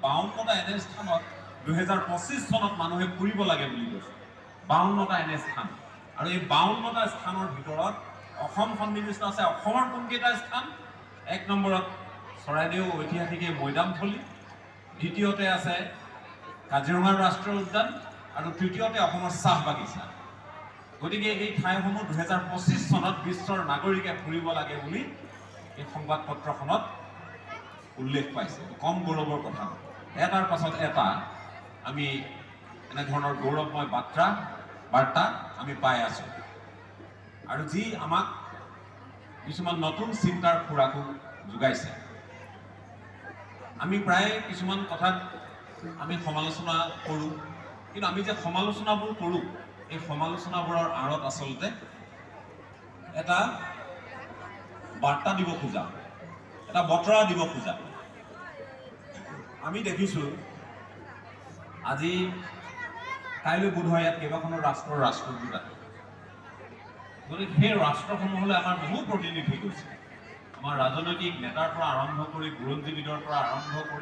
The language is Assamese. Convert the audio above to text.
52টা এনে স্থানত 2025 চনত মানুহে ফুৰিব লাগে বুলি কৈছে। 52টা এনে স্থান, আৰু এই 52টা স্থানৰ ভিতৰত অসম সন্নিৱিষ্ট আছে। অসমৰ কোনকেইটা স্থান? 1 নম্বৰত চৰাইদেউ ঐতিহাসিক মৈদামথলী, দ্বিতীয়তে আছে কাজিৰঙা ৰাষ্ট্ৰীয় উদ্যান, আৰু তৃতীয়তে অসমৰ চাহ বাগিচা। গতিকে এই ঠাইসমূহ 2025 চনত বিশ্বৰ নাগৰিকে ফুৰিব লাগে বুলি এই সংবাদপত্ৰখনত উল্লেখ পাইছে। কম গৌৰৱৰ কথা, এটাৰ পাছত এটা আমি এনেধৰণৰ গৌৰৱময় বাৰ্তা আমি পাই আছো, আৰু যি আমাক কিছুমান নতুন চিন্তাৰ খোৰাকো যোগাইছে। আমি প্ৰায় কিছুমান কথাত আমি সমালোচনা কৰোঁ, কিন্তু আমি যে সমালোচনাবোৰ কৰোঁ, এই সমালোচনাবোৰৰ আঁৰত আচলতে এটা বাৰ্তা দিব খোজা, এটা বতৰা দিব খোজা। আমি দেখিছোঁ আজি কাইলৈ বোধহয় ইয়াত কেইবাখনো ৰাষ্ট্ৰৰ ৰাষ্ট্ৰদূত আছে। গতিকে সেই ৰাষ্ট্ৰসমূহলৈ আমাৰ বহু প্ৰতিনিধি গৈছে। আমাৰ ৰাজনৈতিক নেতাৰ পৰা আৰম্ভ কৰি বুৰঞ্জীবিদৰ পৰা আৰম্ভ কৰি